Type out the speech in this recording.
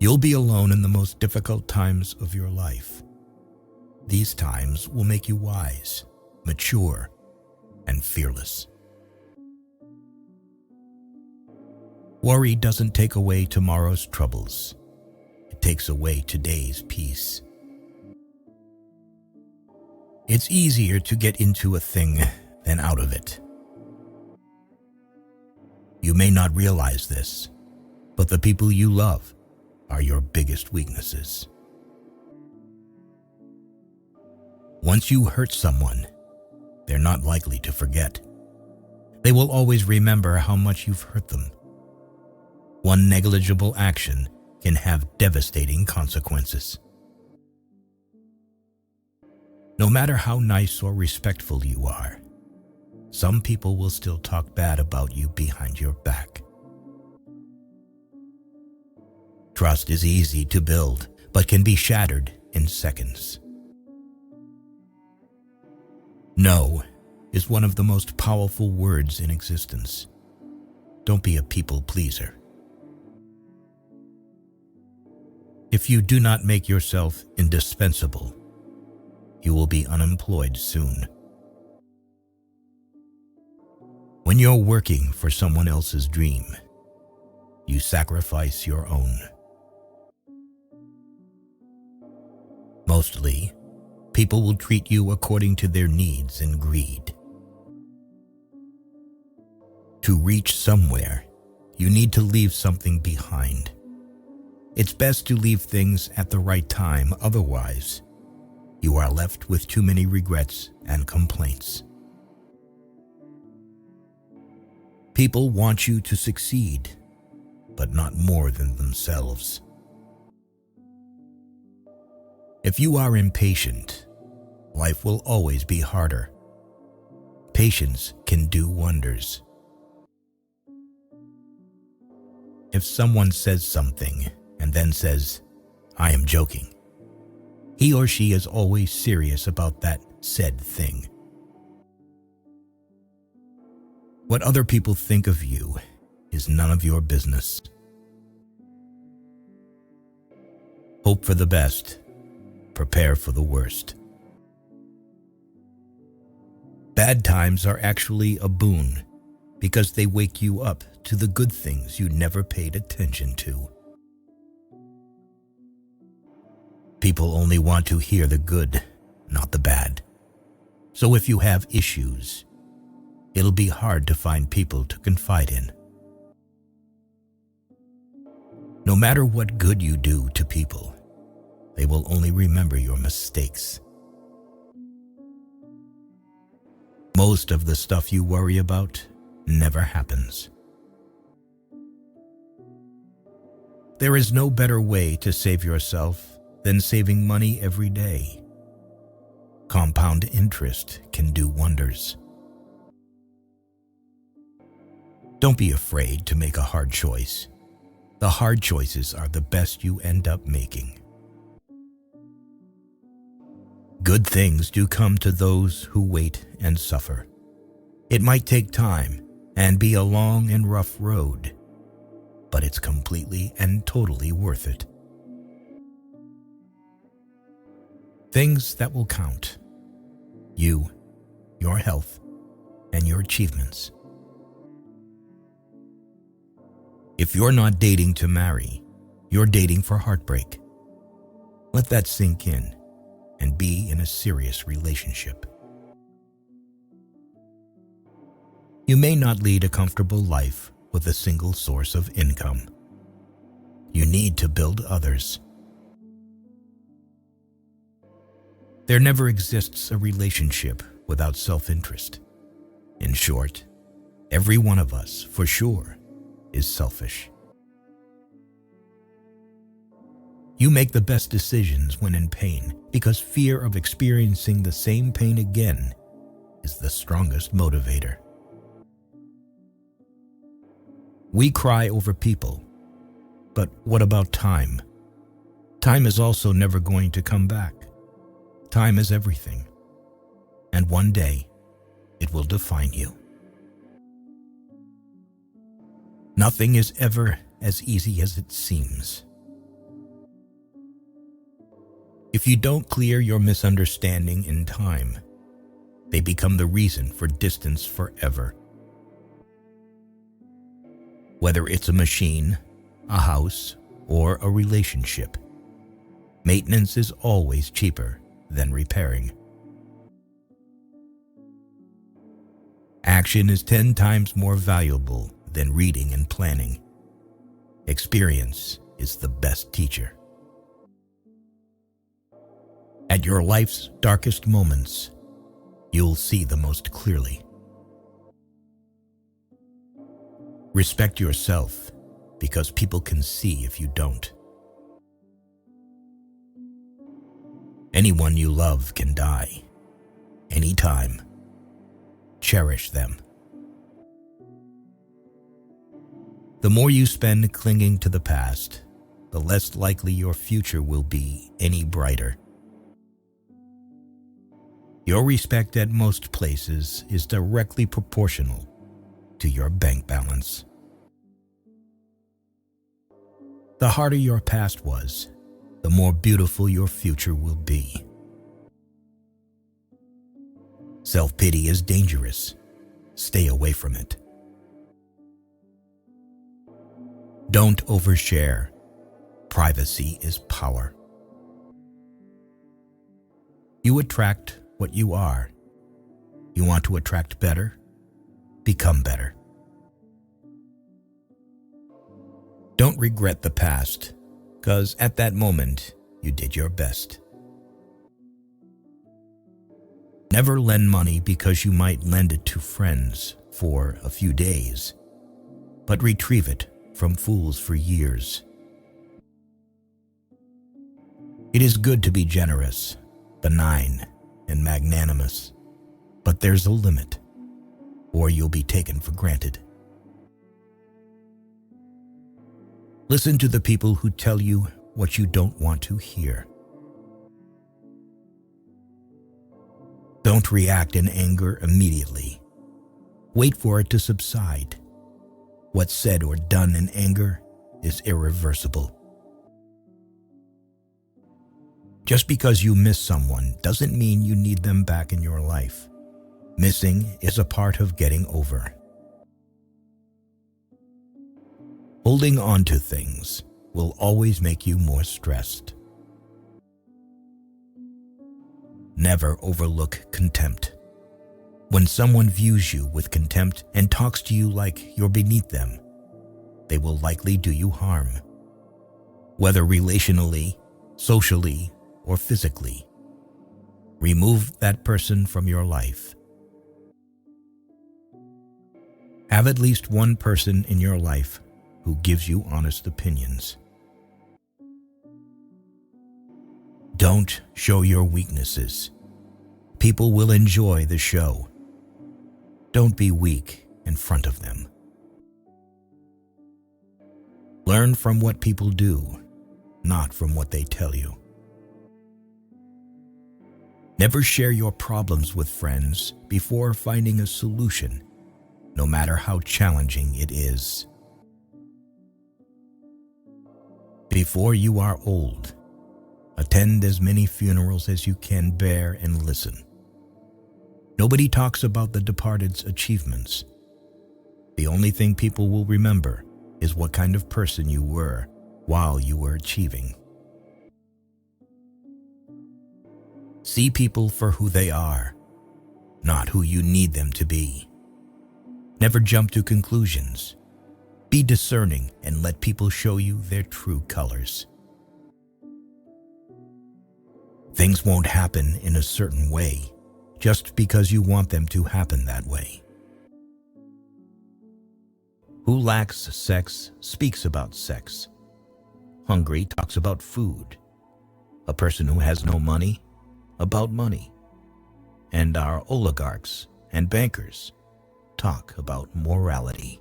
You'll be alone in the most difficult times of your life. These times will make you wise, mature, and fearless. Worry doesn't take away tomorrow's troubles. It takes away today's peace. It's easier to get into a thing than out of it. You may not realize this, but the people you love are your biggest weaknesses. Once you hurt someone, they're not likely to forget. They will always remember how much you've hurt them. One negligible action can have devastating consequences. No matter how nice or respectful you are, some people will still talk bad about you behind your back. Trust is easy to build, but can be shattered in seconds. No is one of the most powerful words in existence. Don't be a people pleaser. If you do not make yourself indispensable, you will be unemployed soon. When you're working for someone else's dream, you sacrifice your own. Mostly, people will treat you according to their needs and greed. To reach somewhere, you need to leave something behind. It's best to leave things at the right time, otherwise, you are left with too many regrets and complaints. People want you to succeed, but not more than themselves. If you are impatient, life will always be harder. Patience can do wonders. If someone says something and then says, "I am joking," he or she is always serious about that said thing. What other people think of you is none of your business. Hope for the best. Prepare for the worst. Bad times are actually a boon because they wake you up to the good things you never paid attention to. People only want to hear the good, not the bad. So if you have issues, it'll be hard to find people to confide in. No matter what good you do to people, they will only remember your mistakes. Most of the stuff you worry about never happens. There is no better way to save yourself than saving money every day. Compound interest can do wonders. Don't be afraid to make a hard choice. The hard choices are the best you end up making. Good things do come to those who wait and suffer. It might take time and be a long and rough road, but it's completely and totally worth it. Things that will count: you, your health, and your achievements. If you're not dating to marry, you're dating for heartbreak. Let that sink in and be in a serious relationship. You may not lead a comfortable life with a single source of income. You need to build others. There never exists a relationship without self-interest. In short, every one of us, for sure, is selfish. You make the best decisions when in pain because fear of experiencing the same pain again is the strongest motivator. We cry over people, but what about time? Time is also never going to come back. Time is everything, and one day it will define you. Nothing is ever as easy as it seems. If you don't clear your misunderstanding in time, they become the reason for distance forever. Whether it's a machine, a house, or a relationship, maintenance is always cheaper than repairing. Action is 10 times more valuable than reading and planning. Experience is the best teacher. At your life's darkest moments, you'll see the most clearly. Respect yourself, because people can see if you don't. Anyone you love can die, anytime. Cherish them. The more you spend clinging to the past, the less likely your future will be any brighter. Your respect at most places is directly proportional to your bank balance. The harder your past was, the more beautiful your future will be. Self-pity is dangerous. Stay away from it. Don't overshare. Privacy is power. You attract what you are. You want to attract better? Become better. Don't regret the past, because at that moment, you did your best. Never lend money because you might lend it to friends for a few days, but retrieve it from fools for years. It is good to be generous, benign, and magnanimous, but there's a limit, or you'll be taken for granted. Listen to the people who tell you what you don't want to hear. Don't react in anger immediately. Wait for it to subside. What's said or done in anger is irreversible. Just because you miss someone doesn't mean you need them back in your life. Missing is a part of getting over. Holding on to things will always make you more stressed. Never overlook contempt. When someone views you with contempt and talks to you like you're beneath them, they will likely do you harm. Whether relationally, socially, or physically, remove that person from your life. Have at least one person in your life who gives you honest opinions. Don't show your weaknesses. People will enjoy the show. Don't be weak in front of them. Learn from what people do, not from what they tell you. Never share your problems with friends before finding a solution, no matter how challenging it is. Before you are old, attend as many funerals as you can bear and listen. Nobody talks about the departed's achievements. The only thing people will remember is what kind of person you were while you were achieving. See people for who they are, not who you need them to be. Never jump to conclusions. Be discerning and let people show you their true colors. Things won't happen in a certain way just because you want them to happen that way. Who lacks sex speaks about sex. Hungry talks about food. A person who has no money, about money. And our oligarchs and bankers talk about morality.